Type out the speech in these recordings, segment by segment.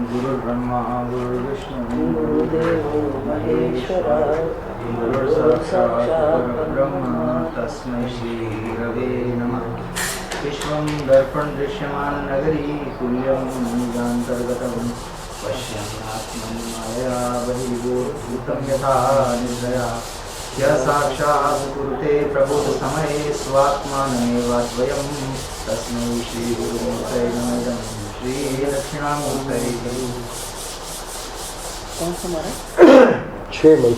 गुरुर्ब्रह्मा गुरुर्विष्णु गुरुर्देवो महेश्वरः गुरुर्साक्षात् परब्रह्म तस्मै श्री गुरवे नमः। विश्वं दर्पण दृश्यमान नगरी तुल्यं निजान्तर्गतं पश्यन्नात्मन् माया बहिर्भूतं यथा निद्रया यः साक्षात् कुरुते प्रबोध समये स्वात्मानमेवाद्वयं तस्मै श्री गुरुमूर्तये नमः। श्री दक्षिणामूर्तये कौन सा हमारा 6 मई।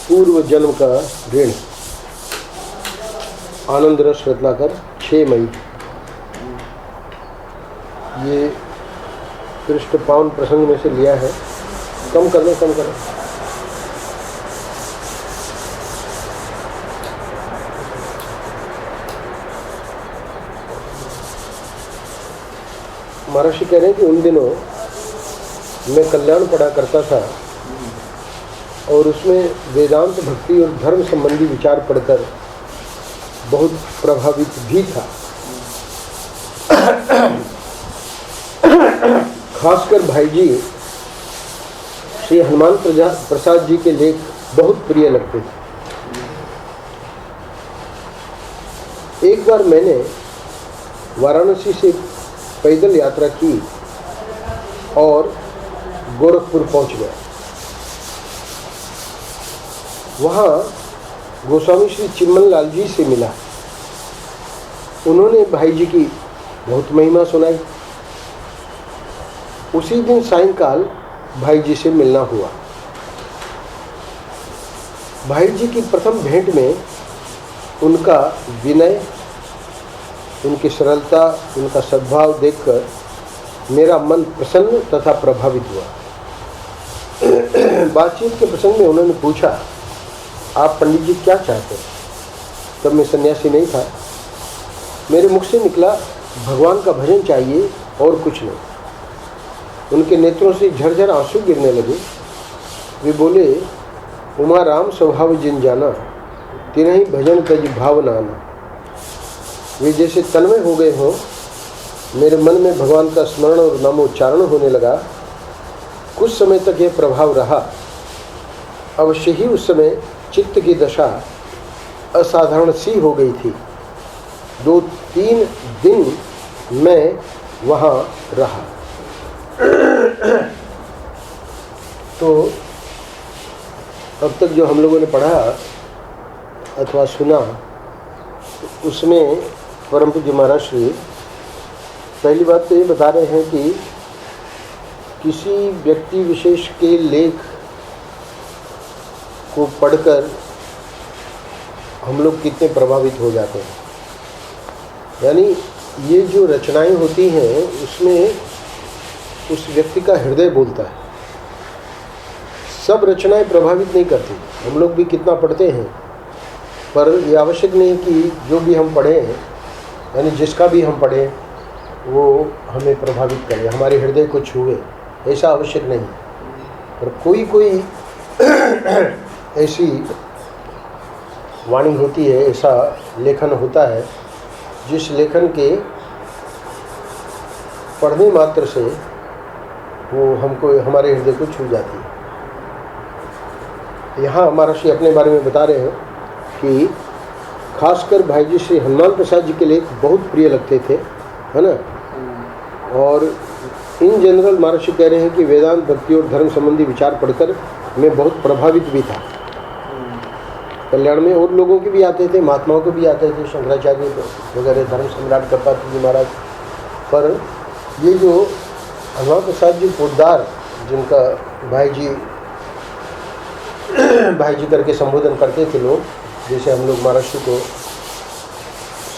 पूर्व जन्म का ऋण। आनंद रस रत्नाकर 6 मई। ये पृष्ठ पावन प्रसंग में से लिया है। कम कर लो, कम करो। महर्षि कह रहे हैं कि उन दिनों मैं कल्याण पढ़ा करता था और उसमें वेदांत भक्ति और धर्म संबंधी विचार पढ़कर बहुत प्रभावित भी था। खासकर भाई जी श्री हनुमान प्रसाद जी के लेख बहुत प्रिय लगते थे। एक बार मैंने वाराणसी से पैदल यात्रा की और गोरखपुर पहुंच गया। वहाँ गोस्वामी श्री चिन्मन लाल जी से मिला। उन्होंने भाई जी की बहुत महिमा सुनाई। उसी दिन सायंकाल भाई जी से मिलना हुआ। भाई जी की प्रथम भेंट में उनका विनय, उनकी सरलता, उनका सद्भाव देखकर मेरा मन प्रसन्न तथा प्रभावित हुआ। बातचीत के प्रसंग में उन्होंने पूछा, आप पंडित जी क्या चाहते हैं? तब मैं सन्यासी नहीं था। मेरे मुख से निकला, भगवान का भजन चाहिए और कुछ नहीं। उनके नेत्रों से झरझर आंसू गिरने लगे। वे बोले, उमा राम स्वभाव जिन जाना, तिन्हि भजन तज भावना आना। वे जैसे तन्मय हो गए हों। मेरे मन में भगवान का स्मरण और नामोच्चारण होने लगा। कुछ समय तक यह प्रभाव रहा। अवश्य ही उस समय चित्त की दशा असाधारण सी हो गई थी। 2-3 दिन मैं वहाँ रहा। तो अब तक जो हम लोगों ने पढ़ा अथवा सुना, उसमें परम पूज्य महाराज श्री पहली बात तो ये बता रहे हैं कि किसी व्यक्ति विशेष के लेख को पढ़कर हम लोग कितने प्रभावित हो जाते हैं। यानी ये जो रचनाएं होती हैं उसमें उस व्यक्ति का हृदय बोलता है। सब रचनाएं प्रभावित नहीं करती। हम लोग भी कितना पढ़ते हैं, पर यह आवश्यक नहीं कि जो भी हम पढ़ें, यानी जिसका भी हम पढ़ें, वो हमें प्रभावित करे, हमारे हृदय को छुए, ऐसा आवश्यक नहीं। पर कोई ऐसी वाणी होती है, ऐसा लेखन होता है जिस लेखन के पढ़ने मात्र से वो हमको, हमारे हृदय को छू जाती है। यहाँ महर्षि अपने बारे में बता रहे हैं कि खासकर भाई जी श्री हनुमान प्रसाद जी के लेख बहुत प्रिय लगते थे, है ना। और इन जनरल महर्षि कह रहे हैं कि वेदांत भक्ति और धर्म संबंधी विचार पढ़कर मैं बहुत प्रभावित भी था। कल्याण में और लोगों के भी आते थे, महात्माओं के भी आते थे, शंकराचार्य वगैरह, धर्म सम्राट कपात जी महाराज। पर ये जो हनुमान प्रसाद जी पोद्दार, जिनका भाई जी करके संबोधन करते थे लोग, जैसे हम लोग महाराष्ट्र को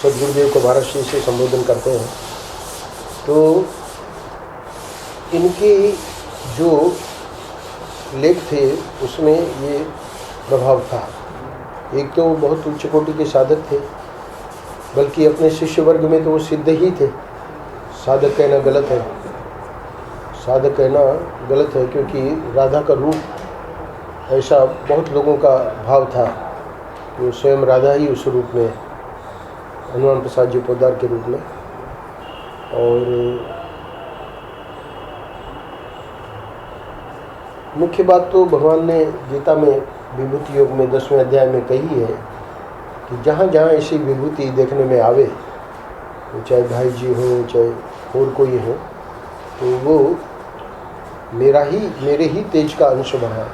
सदगुरुदेव को महाराष्ट्र से संबोधन करते हैं, तो इनकी जो लेख थे उसमें ये प्रभाव था। एक तो बहुत उच्च कोटि के साधक थे, बल्कि अपने शिष्य वर्ग में तो वो सिद्ध ही थे। साधक कहना गलत है, साधक कहना गलत है, क्योंकि राधा का रूप ऐसा बहुत लोगों का भाव था कि वो स्वयं राधा ही उस रूप में, हनुमान प्रसाद जी पोद्दार के रूप में। और मुख्य बात तो भगवान ने गीता में विभूति योग में 10वें अध्याय में कही है कि जहाँ जहाँ ऐसी विभूति देखने में आवे, तो चाहे भाई जी हो चाहे और कोई हो, तो वो मेरे ही तेज का अंश बना।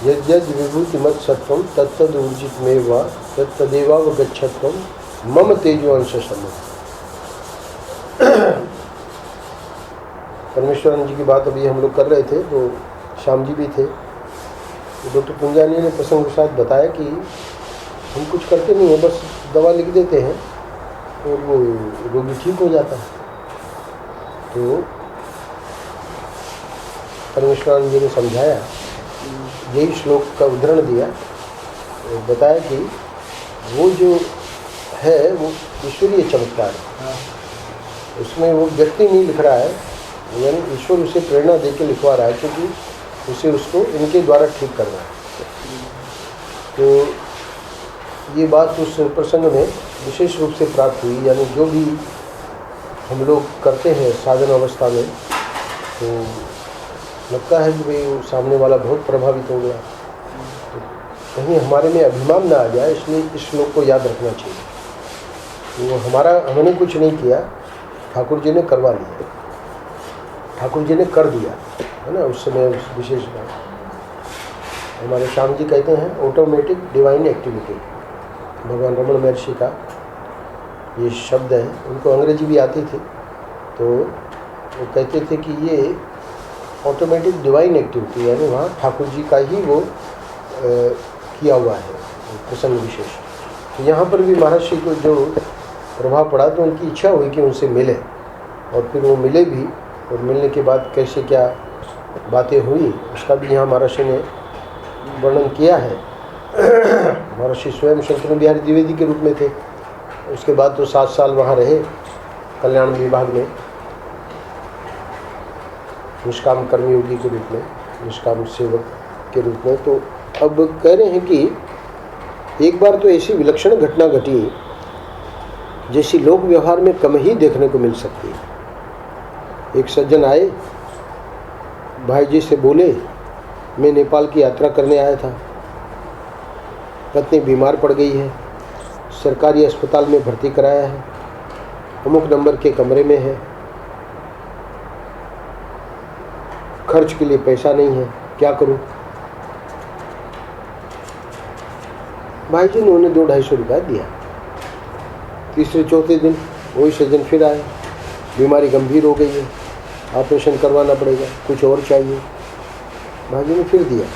यद यद विभूति मत सत्वम तत्तद ऊर्जित में व तत्तदेवावगच्छत्वम मम तेजो अंश सम। परमेश्वरन जी की बात अभी हम लोग कर रहे थे, तो श्याम जी भी थे। तो डॉक्टर पुंजानी ने प्रसंग के साथ बताया कि हम कुछ करते नहीं हैं, बस दवा लिख देते हैं और वो रोगी ठीक हो जाता है। तो परमेश्वरन जी ने समझाया, यही श्लोक का उदाहरण दिया और बताया कि वो जो है वो ईश्वरीय चमत्कार है। उसमें वो व्यक्ति नहीं लिख रहा है, यानी ईश्वर उसे प्रेरणा देके लिखवा रहा है, क्योंकि उसे उसको इनके द्वारा ठीक करना है। तो ये बात उस प्रसंग में विशेष रूप से प्राप्त हुई। यानी जो भी हम लोग करते हैं साधन अवस्था में, तो लगता है कि भाई सामने वाला बहुत प्रभावित हो गया, तो कहीं हमारे में अभिमान ना आ जाए, इसलिए इस श्लोक को याद रखना चाहिए। वो हमने कुछ नहीं किया, ठाकुर जी ने करवा लिया, ठाकुर जी ने कर दिया, है ना। उस समय उस विशेष बात हमारे श्याम जी कहते हैं ऑटोमेटिक डिवाइन एक्टिविटी। भगवान रमण महर्षि का ये शब्द है, उनको अंग्रेजी भी आती थी, तो वो कहते थे कि ये ऑटोमेटिक डिवाइन एक्टिविटी, यानी वहाँ ठाकुर जी का ही वो किया हुआ है प्रसंग विशेष। तो यहाँ पर भी महर्षि को जो प्रभाव पड़ा, तो उनकी इच्छा हुई कि उनसे मिले, और फिर वो मिले भी, और मिलने के बाद कैसे क्या बातें हुई उसका भी यहाँ महर्षि ने वर्णन किया है। महर्षि स्वयं शंकर बिहारी द्विवेदी के रूप में थे। उसके बाद तो 7 साल वहाँ रहे कल्याण विभाग में, निष्काम कर्मयोगी के रूप में, निष्काम सेवक के रूप में। तो अब कह रहे हैं कि एक बार तो ऐसी विलक्षण घटना घटी जैसी लोक व्यवहार में कम ही देखने को मिल सकती है। एक सज्जन आए, भाई जी से बोले, मैं नेपाल की यात्रा करने आया था, पत्नी बीमार पड़ गई है, सरकारी अस्पताल में भर्ती कराया है, अमुक नंबर के कमरे में है, खर्च के लिए पैसा नहीं है, क्या करूं? भाई जी ने उन्हें 200-250 रुपया दिया। तीसरे चौथे दिन वही सज्जन फिर आए, बीमारी गंभीर हो गई है, ऑपरेशन करवाना पड़ेगा, कुछ और चाहिए। भाई जी ने फिर दिया।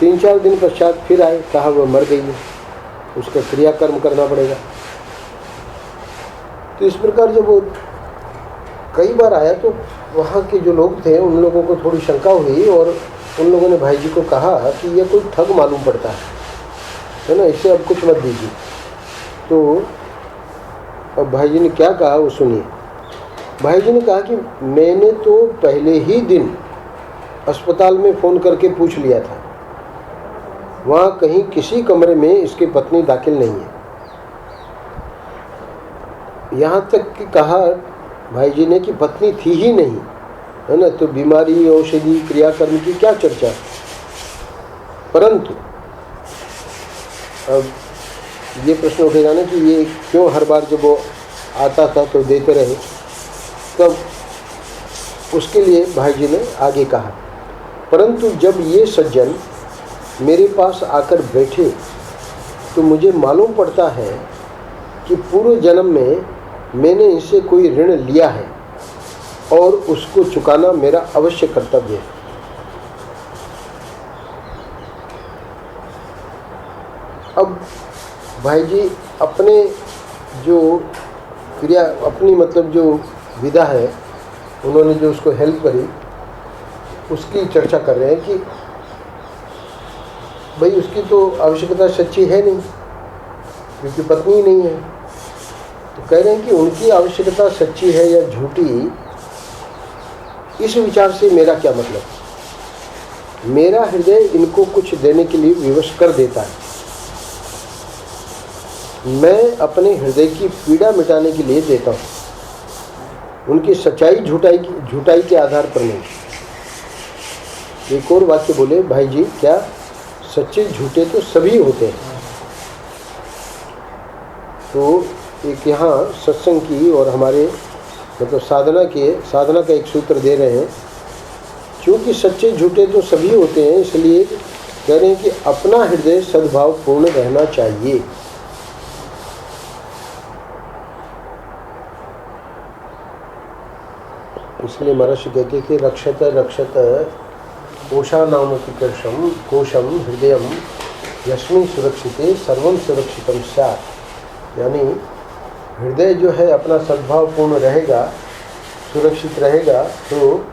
3-4 दिन पश्चात फिर आए, कहा वह मर गई है, उसका क्रियाकर्म करना पड़ेगा। तो इस प्रकार जब वो कई बार आया, तो वहाँ के जो लोग थे उन लोगों को थोड़ी शंका हुई, और उन लोगों ने भाई जी को कहा कि यह कोई ठग मालूम पड़ता है ना, इससे अब कुछ मत दीजिए। तो अब भाई जी ने क्या कहा वो सुनिए। भाई जी ने कहा कि मैंने तो पहले ही दिन अस्पताल में फ़ोन करके पूछ लिया था, वहाँ कहीं किसी कमरे में इसकी पत्नी दाखिल नहीं है। यहाँ तक कि कहा भाई जी ने कि पत्नी थी ही नहीं, है ना, तो बीमारी, औषधि, क्रियाकर्म की क्या चर्चा। परंतु अब ये प्रश्न उठेगा ना कि ये क्यों हर बार जब वो आता था तो देते रहे। तब उसके लिए भाई जी ने आगे कहा, परंतु जब ये सज्जन मेरे पास आकर बैठे तो मुझे मालूम पड़ता है कि पूर्व जन्म में मैंने इनसे कोई ऋण लिया है और उसको चुकाना मेरा अवश्य कर्तव्य है। अब भाई जी अपने जो क्रिया, अपनी मतलब जो विधा है, उन्होंने जो उसको हेल्प करी, उसकी चर्चा कर रहे हैं कि भाई उसकी तो आवश्यकता सच्ची है नहीं, क्योंकि पत्नी ही नहीं है। तो कह रहे हैं कि उनकी आवश्यकता सच्ची है या झूठी, इस विचार से मेरा क्या मतलब। मेरा हृदय इनको कुछ देने के लिए विवश कर देता है। मैं अपने हृदय की पीड़ा मिटाने के लिए देता हूँ, उनकी सच्चाई झूठाई के आधार पर नहीं। एक और वाक्य बोले, भाई जी क्या सच्चे झूठे तो सभी होते हैं। तो एक यहाँ सत्संग की और हमारे मतलब साधना का एक सूत्र दे रहे हैं, क्योंकि सच्चे झूठे तो सभी होते हैं, इसलिए कह रहे हैं कि अपना हृदय सद्भाव पूर्ण रहना चाहिए। इसलिए महर्षि कहते हैं कि रक्षत रक्षत कोशा नामति कोशम हृदयम यस्मिन् सुरक्षिते सर्वं सुरक्षितम स्यात्। यानी हृदय जो है अपना सद्भाव पूर्ण रहेगा, सुरक्षित रहेगा, तो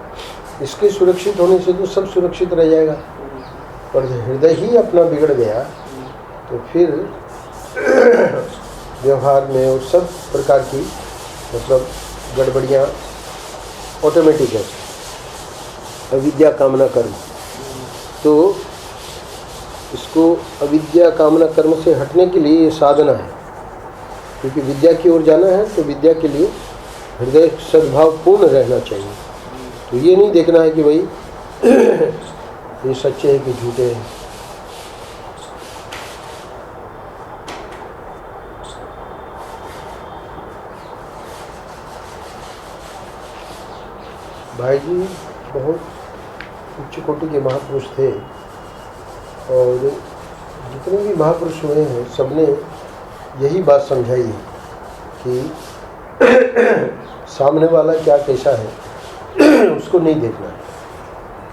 इसके सुरक्षित होने से तो सब सुरक्षित रह जाएगा। पर हृदय ही अपना बिगड़ गया तो फिर व्यवहार में और सब प्रकार की मतलब गड़बड़ियाँ ऑटोमेटिक है। अविद्या कामना कर्म, तो इसको अविद्या कामना कर्म से हटने के लिए ये साधना है, क्योंकि विद्या की ओर जाना है। तो विद्या के लिए हृदय सद्भाव पूर्ण रहना चाहिए। तो ये नहीं देखना है कि भाई ये सच्चे हैं कि झूठे हैं। भाई जी बहुत उच्च कोटि के महापुरुष थे, और जितने भी महापुरुष हुए हैं सबने यही बात समझाई है कि सामने वाला क्या कैसा है उसको नहीं देखना है।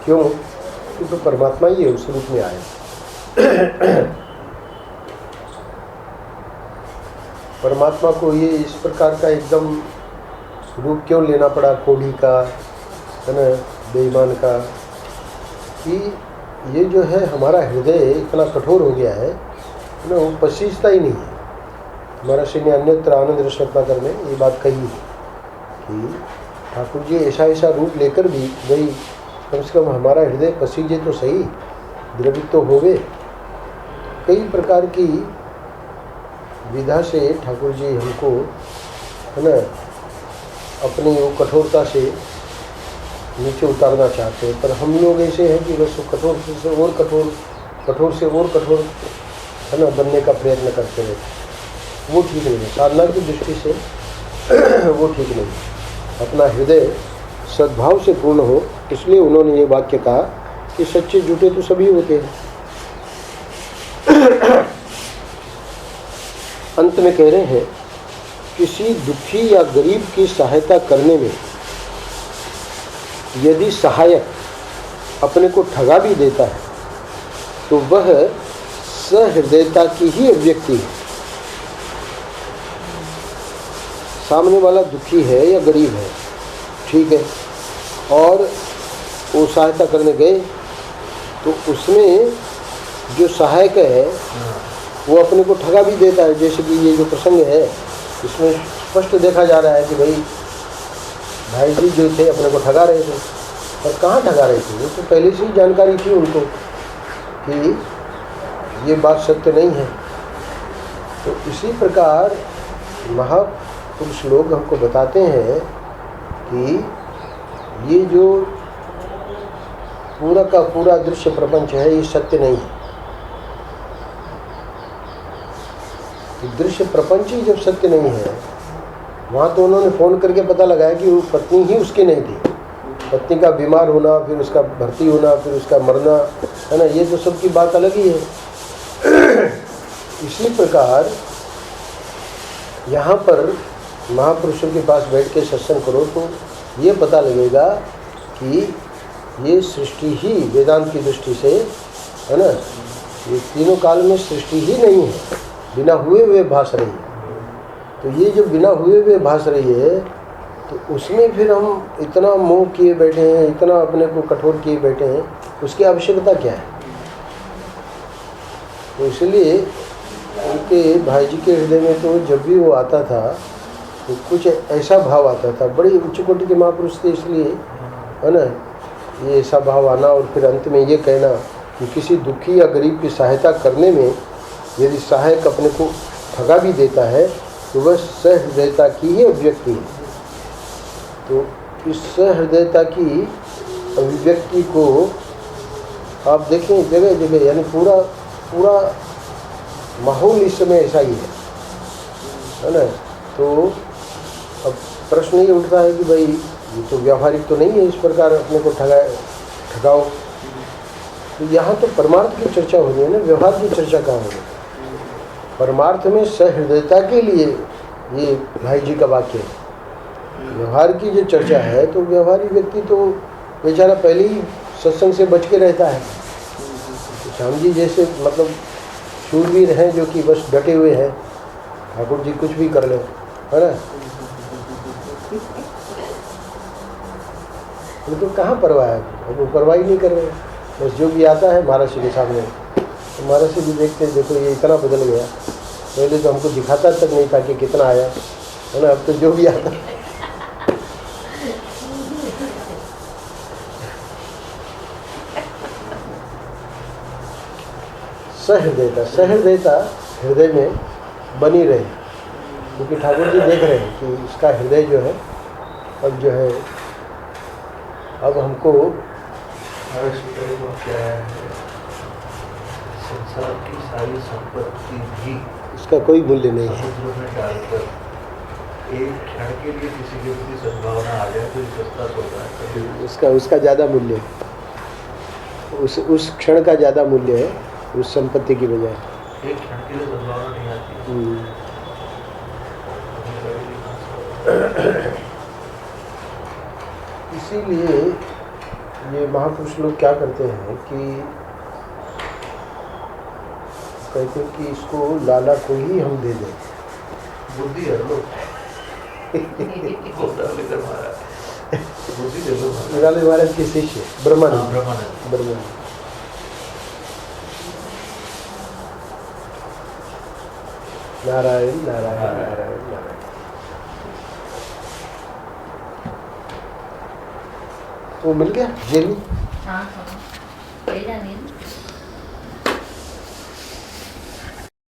क्यों? क्योंकि तो परमात्मा ही है, उस रूप में आए। परमात्मा को ये इस प्रकार का एकदम रूप क्यों लेना पड़ा, कोढ़ी का, है ना, बेईमान का, कि ये जो है हमारा हृदय इतना कठोर हो गया है ना, वो पसीजता ही नहीं है। हमारा श्री ने अन्यत्र आनंद रस रत्नाकर में ये बात कही है कि ठाकुर जी ऐसा रूप लेकर भी भाई कम से कम हमारा हृदय पसीजे तो सही, द्रवित तो होवे। कई प्रकार की विधा से ठाकुर जी हमको, है ना, अपनी वो कठोरता से नीचे उतारना चाहते हैं। पर हम लोग ऐसे हैं कि बस कठोर से और कठोर, कठोर से और कठोर, है ना, बनने का प्रयत्न करते रहते। वो ठीक नहीं है, साधना की दृष्टि से वो ठीक नहीं है। अपना हृदय सद्भाव से पूर्ण हो, इसलिए उन्होंने ये वाक्य कहा कि सच्चे झूठे तो सभी होते हैं। अंत में कह रहे हैं, किसी दुखी या गरीब की सहायता करने में यदि सहायक अपने को ठगा भी देता है तो वह सहृदयता की ही अभिव्यक्ति है। सामने वाला दुखी है या गरीब है, ठीक है, और वो सहायता करने गए तो उसमें जो सहायक है वो अपने को ठगा भी देता है। जैसे कि ये जो प्रसंग है इसमें स्पष्ट देखा जा रहा है कि भाई जी जो थे अपने को ठगा रहे थे। और कहाँ ठगा रहे थे, वो तो पहले से ही जानकारी थी उनको कि ये बात सत्य नहीं है। तो इसी प्रकार महापुरुष लोग हमको बताते हैं कि ये जो पूरा का पूरा दृश्य प्रपंच है ये सत्य नहीं है। दृश्य प्रपंच ही जब सत्य नहीं है, वहाँ तो उन्होंने फ़ोन करके पता लगाया कि वो पत्नी ही उसकी नहीं थी। पत्नी का बीमार होना, फिर उसका भर्ती होना, फिर उसका मरना, है ना, ये तो सबकी बात अलग ही है। इसी प्रकार यहाँ पर महापुरुषों के पास बैठ के सत्संग करो तो ये पता लगेगा कि ये सृष्टि ही वेदांत की दृष्टि से, है ना, ये तीनों काल में सृष्टि ही नहीं है, बिना हुए हुए भास रही है। तो ये जो बिना हुए हुए भास रही है तो उसमें फिर हम इतना मोह किए बैठे हैं, इतना अपने को कठोर किए बैठे हैं, उसकी आवश्यकता क्या है? तो इसलिए उनके भाई जी के हृदय में तो जब भी वो आता था तो कुछ ऐसा भाव आता था, बड़े उच्च कोटि के महापुरुष थे, इसलिए है ना, ये ऐसा भाव आना और फिर अंत में ये कहना कि किसी दुखी या गरीब की सहायता करने में यदि सहायक अपने को ठगा भी देता है तो वह सहृदयता की ही अभिव्यक्ति है। तो इस सहृदयता की अभिव्यक्ति को आप देखें जगह जगह, यानी पूरा माहौल इस समय ऐसा ही है ना। तो अब प्रश्न ये उठता है कि भाई ये तो व्यावहारिक तो नहीं है इस प्रकार अपने को ठगाओ। तो यहाँ तो परमार्थ की चर्चा हो रही है ना, व्यवहार की चर्चा कहाँ हो रही है? परमार्थ में सहृदयता के लिए ये भाई जी का वाक्य है। व्यवहार की जो चर्चा है तो व्यवहारिक व्यक्ति तो बेचारा पहले ही सत्संग से बच के रहता है। श्याम जी जैसे मतलब शूरवीर हैं जो कि बस डटे हुए हैं, ठाकुर जी कुछ भी कर ले, है ना। तो कहाँ परवाह है? अब वो परवाह ही नहीं कर रहे, बस जो भी आता है महाराज जी के सामने, तो महाराज जी भी देखते हैं देखो ये इतना बदल गया, पहले तो हमको दिखाता तक नहीं था कि कितना आया, है ना। अब तो जो भी आता सहृदयता हृदय में बनी रहे, क्योंकि ठाकुर जी देख रहे हैं कि इसका हृदय जो है अब जो है अब हमको क्या है, संसार की सारी संपत्ति भी इसका कोई मूल्य नहीं है। समुद्र में डालकर एक क्षण के लिए किसी के प्रति सद्भावना आ जाए तो ये सस्ता सौदा है। उसका ज़्यादा मूल्य है, उस क्षण का ज़्यादा मूल्य है उस संपत्ति की बजाय। एक क्षण के लिए सद्भावना नहीं आती। इसीलिए ये महापुरुष लोग क्या करते हैं कि कहते हैं कि इसको लाला को ही हम दे दें। बुद्धि है लोग बुद्धि दे दो। निराले महाराज के शिष्य ब्रह्मानंद नारायण नारायण नारायण नारायण। वो मिल गया जेली? हाँ, ले जाने